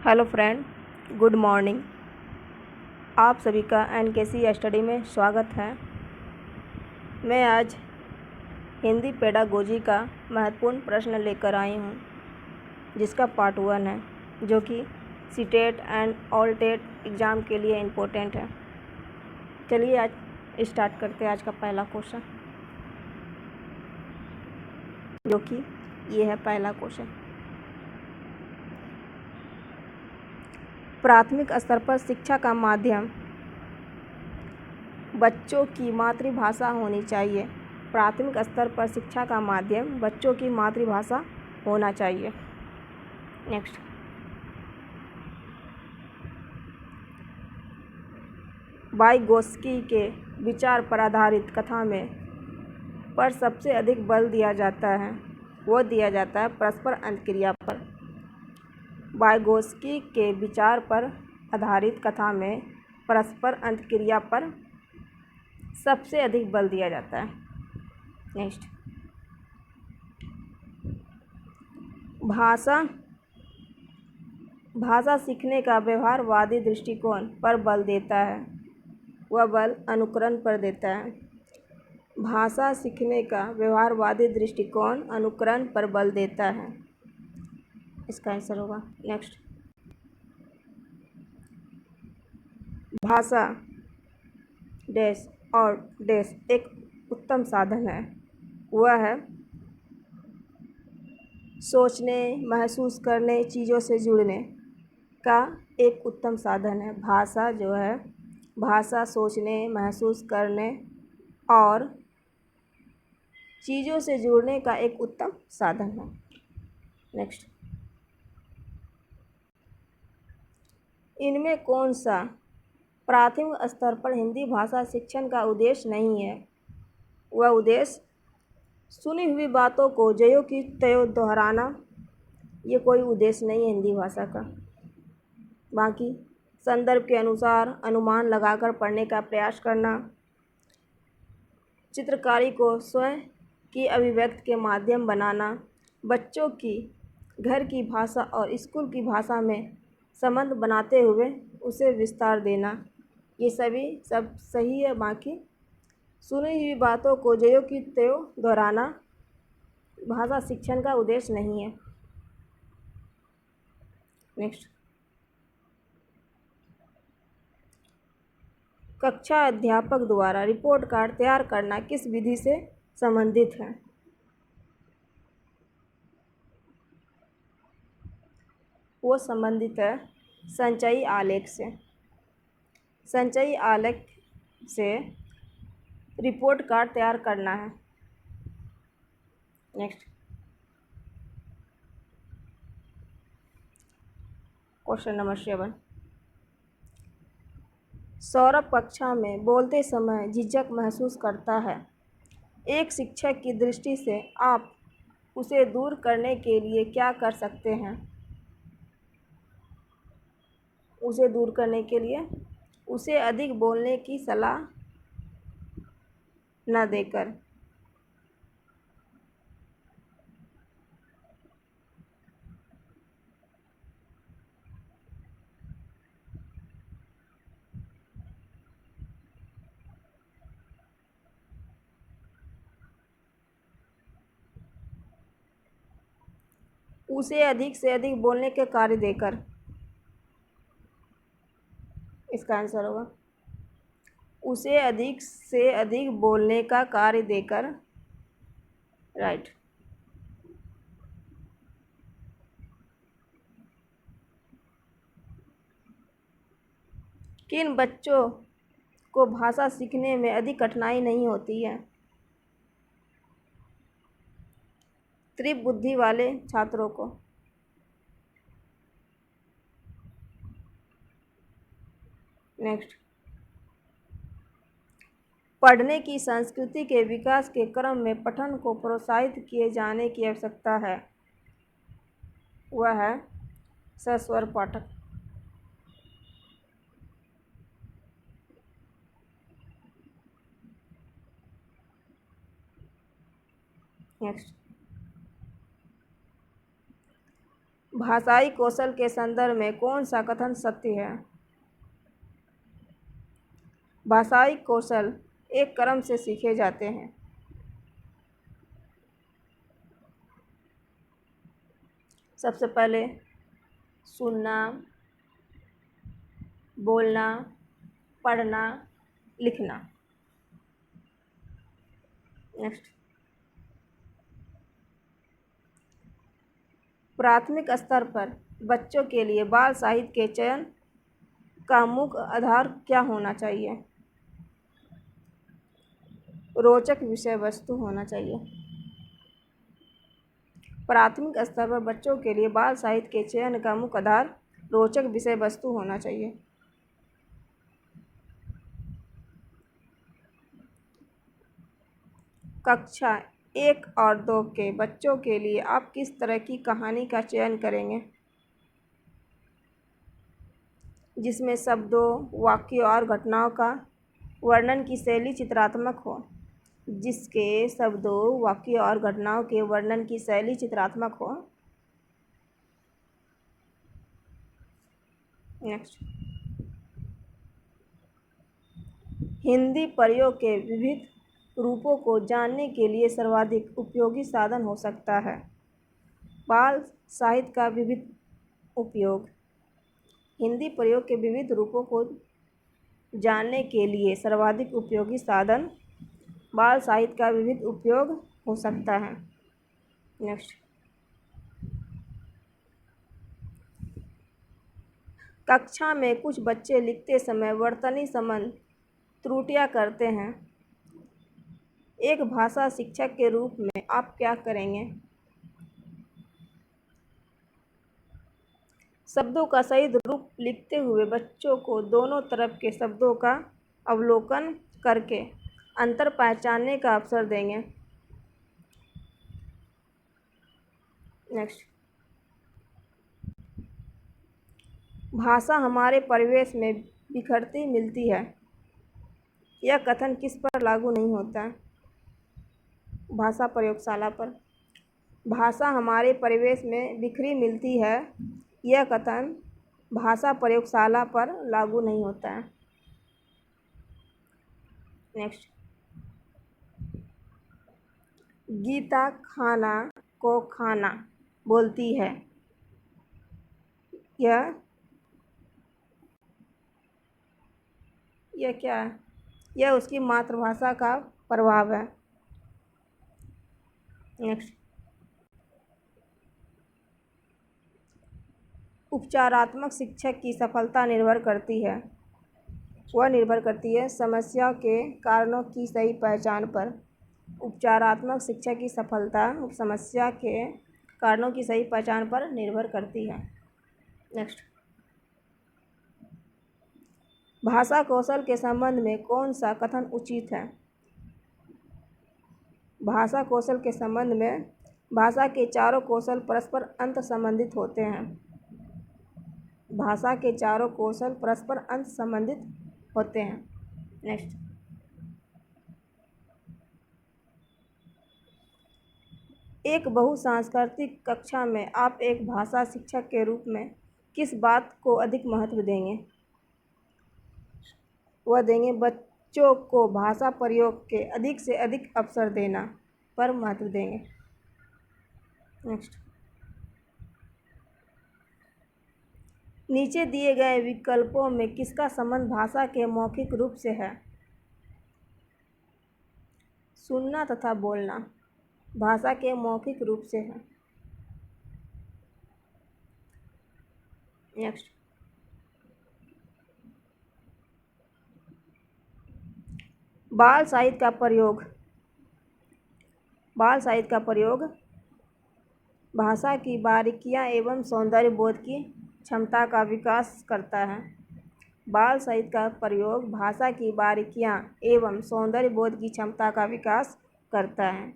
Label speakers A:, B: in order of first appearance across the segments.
A: Hello friend, good morning. आप सभी का एनकेसी स्टडी में स्वागत है। मैं आज हिंदी पेडागोजी का महत्वपूर्ण प्रश्न लेकर आई हूँ, जिसका पार्ट 1 है, जो कि CTET and all TET exam के लिए इम्पोर्टेंट है। चलिए आज स्टार्ट करते हैं आज का पहला क्वेश्चन, जो कि ये है पहला क्वेश्चन। प्राथमिक स्तर पर शिक्षा का माध्यम बच्चों की मातृभाषा होनी चाहिए। प्राथमिक स्तर पर शिक्षा का माध्यम बच्चों की मातृभाषा होना चाहिए। नेक्स्ट, वाइगोत्स्की के विचार पर आधारित कथा में पर सबसे अधिक बल दिया जाता है, वो दिया जाता है परस्पर अंतःक्रिया पर। वाइगोत्स्की के विचार पर आधारित कथा में परस्पर अंतःक्रिया पर सबसे अधिक बल दिया जाता है। नेक्स्ट, भाषा सीखने का व्यवहारवादी दृष्टिकोण पर बल देता है, वह बल अनुकरण पर देता है। भाषा सीखने का व्यवहारवादी दृष्टिकोण अनुकरण पर बल देता है, इसका आंसर होगा। नेक्स्ट, भाषा डैश और डैश एक उत्तम साधन है, वह है सोचने, महसूस करने, चीज़ों से जुड़ने का एक उत्तम साधन है। भाषा जो है, भाषा सोचने, महसूस करने और चीज़ों से जुड़ने का एक उत्तम साधन है। नेक्स्ट, इनमें कौन सा प्राथमिक स्तर पर हिंदी भाषा शिक्षण का उद्देश्य नहीं है? वह उद्देश्य सुनी हुई बातों को ज्यों की त्यों दोहराना, ये कोई उद्देश्य नहीं है हिंदी भाषा का। बाकी संदर्भ के अनुसार अनुमान लगाकर पढ़ने का प्रयास करना, चित्रकारी को स्वयं की अभिव्यक्ति के माध्यम बनाना, बच्चों की घर की भाषा और स्कूल की भाषा में संबंध बनाते हुए उसे विस्तार देना, ये सभी सब सही है। बाकी सुनी हुई बातों को ज्यों की त्यों दोहराना भाषा शिक्षण का उद्देश्य नहीं है। नेक्स्ट, कक्षा अध्यापक द्वारा रिपोर्ट कार्ड तैयार करना किस विधि से संबंधित है? वो संबंधित है संचयी आलेख से। संचयी आलेख से रिपोर्ट कार्ड तैयार करना है। Next, question number 7। सौरभ कक्षा में बोलते समय झिझक महसूस करता है। एक शिक्षक की दृष्टि से आप उसे दूर करने के लिए क्या कर सकते हैं? उसे दूर करने के लिए उसे अधिक बोलने की सलाह न देकर उसे अधिक से अधिक बोलने के कार्य देकर, इसका आंसर होगा उसे अधिक से अधिक बोलने का कार्य देकर। राइट। किन बच्चों को भाषा सीखने में अधिक कठिनाई नहीं होती है? तीव्र बुद्धि वाले छात्रों को। नेक्स्ट, पढ़ने की संस्कृति के विकास के क्रम में पठन को प्रोत्साहित किए जाने की आवश्यकता है, वह है सस्वर पाठक। नेक्स्ट, भाषाई कौशल के संदर्भ में कौन सा कथन सत्य है? भाषाई कौशल एक क्रम से सीखे जाते हैं। सबसे पहले सुनना, बोलना, पढ़ना, लिखना। नेक्स्ट, प्राथमिक स्तर पर बच्चों के लिए बाल साहित्य के चयन का मुख्य आधार क्या होना चाहिए? रोचक विषय वस्तु होना चाहिए। प्राथमिक स्तर पर बच्चों के लिए बाल साहित्य के चयन का मुख्य आधार रोचक विषय वस्तु होना चाहिए। कक्षा 1 और 2 के बच्चों के लिए आप किस तरह की कहानी का चयन करेंगे जिसमें शब्दों, वाक्यों और घटनाओं का वर्णन की शैली चित्रात्मक हो? जिसके शब्दों, वाक्यों और घटनाओं के वर्णन की शैली चित्रात्मक हो। नेक्स्ट, हिंदी प्रयोग के विविध रूपों को जानने के लिए सर्वाधिक उपयोगी साधन हो सकता है। बाल साहित्य का विविध उपयोग। हिंदी प्रयोग के विविध रूपों को जानने के लिए सर्वाधिक उपयोगी साधन बाल साहित्य का विविध उपयोग हो सकता है। नेक्स्ट, कक्षा में कुछ बच्चे लिखते समय वर्तनी संबंध त्रुटियां करते हैं। एक भाषा शिक्षक के रूप में आप क्या करेंगे? शब्दों का सही रूप लिखते हुए बच्चों को दोनों तरफ के शब्दों का अवलोकन करके अंतर पहचानने का अवसर देंगे। नेक्स्ट, भाषा हमारे परिवेश में बिखरती मिलती है, यह कथन किस पर लागू नहीं होता? भाषा प्रयोगशाला पर। भाषा हमारे परिवेश में बिखरी मिलती है, यह कथन भाषा प्रयोगशाला पर लागू नहीं होता है। नेक्स्ट, गीता खाना को खाना बोलती है, यह क्या है? यह उसकी मातृभाषा का प्रभाव है। नेक्स्ट, उपचारात्मक शिक्षक की सफलता निर्भर करती है समस्या के कारणों की सही पहचान पर। उपचारात्मक शिक्षा की सफलता समस्या के कारणों की सही पहचान पर निर्भर करती है। नेक्स्ट, भाषा कौशल के संबंध में कौन सा कथन उचित है? भाषा कौशल के संबंध में भाषा के चारों कौशल परस्पर अंत संबंधित होते हैं। भाषा के चारों कौशल परस्पर अंत संबंधित होते हैं। नेक्स्ट, एक बहुसांस्कृतिक कक्षा में आप एक भाषा शिक्षक के रूप में किस बात को अधिक महत्व देंगे? वह देंगे बच्चों को भाषा प्रयोग के अधिक से अधिक अवसर देना पर महत्व देंगे। नेक्स्ट, नीचे दिए गए विकल्पों में किसका संबंध भाषा के मौखिक रूप से है? सुनना तथा बोलना भाषा के मौखिक रूप से है। नेक्स्ट, बाल साहित्य का प्रयोग भाषा की बारीकियां एवं सौंदर्य बोध की क्षमता का विकास करता है। बाल साहित्य का प्रयोग भाषा की बारीकियां एवं सौंदर्य बोध की क्षमता का विकास करता है।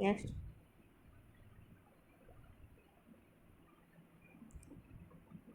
A: नेक्स्ट,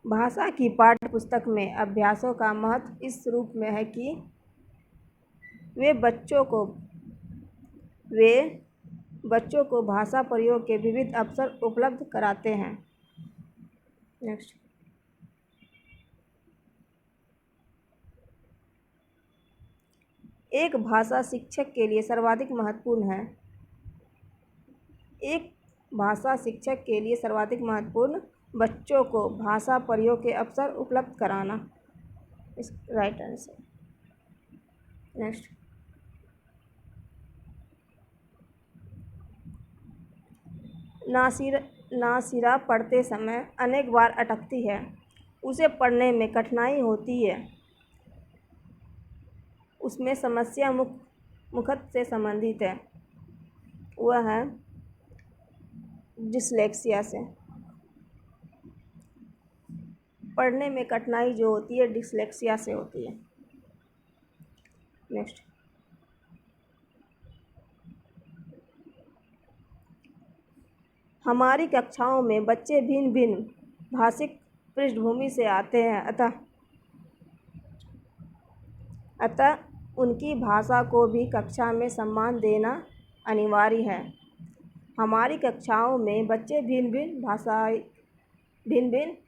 A: भाषा की पाठ्य पुस्तक में अभ्यासों का महत्व इस रूप में है कि वे बच्चों को भाषा प्रयोग के विविध अवसर उपलब्ध कराते हैं। नेक्स्ट, एक भाषा शिक्षक के लिए सर्वाधिक महत्वपूर्ण है। एक भाषा शिक्षक के लिए सर्वाधिक महत्वपूर्ण बच्चों को भाषा प्रयोग के अवसर उपलब्ध कराना। इस राइट आंसर। नेक्स्ट, नासिरा पढ़ते समय अनेक बार अटकती है, उसे पढ़ने में कठिनाई होती है, उसमें समस्या मुखत से संबंधित है, वह है डिसलेक्सिया से। पढ़ने में कठिनाई जो होती है डिसलेक्सिया से होती है। नेक्स्ट, हमारी कक्षाओं में बच्चे भिन्न भिन्न भाषिक पृष्ठभूमि से आते हैं, अतः उनकी भाषा को भी कक्षा में सम्मान देना अनिवार्य है। हमारी कक्षाओं में बच्चे भिन्न भिन्न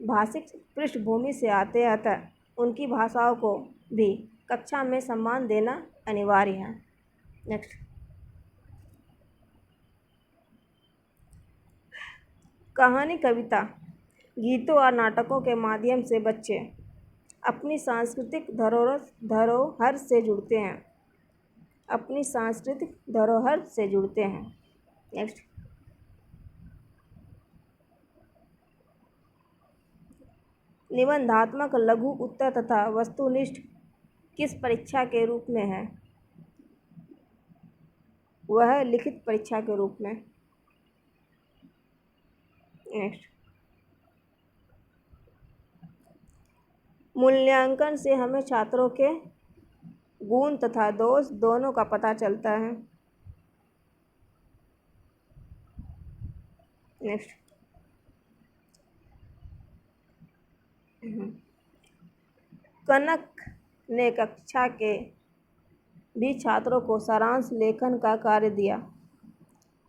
A: भाषिक पृष्ठभूमि से आते हैं, अतः उनकी भाषाओं को भी कक्षा में सम्मान देना अनिवार्य है। नेक्स्ट, कहानी, कविता, गीतों और नाटकों के माध्यम से बच्चे अपनी सांस्कृतिक धरोहर से जुड़ते हैं, अपनी सांस्कृतिक धरोहर से जुड़ते हैं। नेक्स्ट, निबंधात्मक लघु उत्तर तथा वस्तुनिष्ठ किस परीक्षा के रूप में है? वह लिखित परीक्षा के रूप में। नेक्स्ट, मूल्यांकन से हमें छात्रों के गुण तथा दोष दोनों का पता चलता है। नेक्स्ट, कनक ने कक्षा के भी छात्रों को सारांश लेखन का कार्य दिया।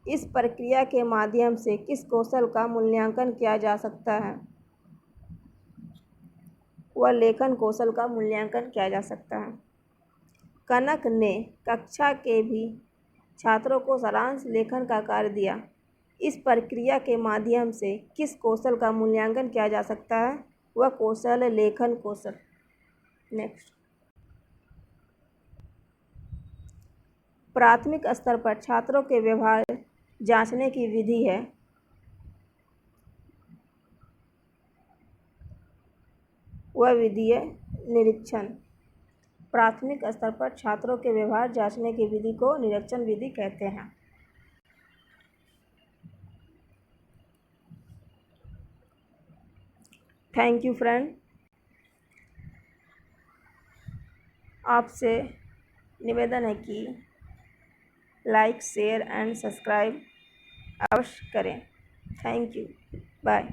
A: इस प्रक्रिया के माध्यम से किस कौशल का मूल्यांकन किया जा सकता है? वह लेखन कौशल का मूल्यांकन किया जा सकता है। कनक ने कक्षा के भी छात्रों को सारांश लेखन का कार्य दिया। इस प्रक्रिया के माध्यम से किस कौशल का मूल्यांकन किया जा सकता है? वह कौशल है लेखन कौशल। नेक्स्ट, प्राथमिक स्तर पर छात्रों के व्यवहार जांचने की विधि है। वह विधि है निरीक्षण। प्राथमिक स्तर पर छात्रों के व्यवहार जांचने की विधि को निरीक्षण विधि कहते हैं। Thank you friend. आपसे निवेदन है कि लाइक, शेयर एंड सब्सक्राइब अवश्य करें। Thank you, bye.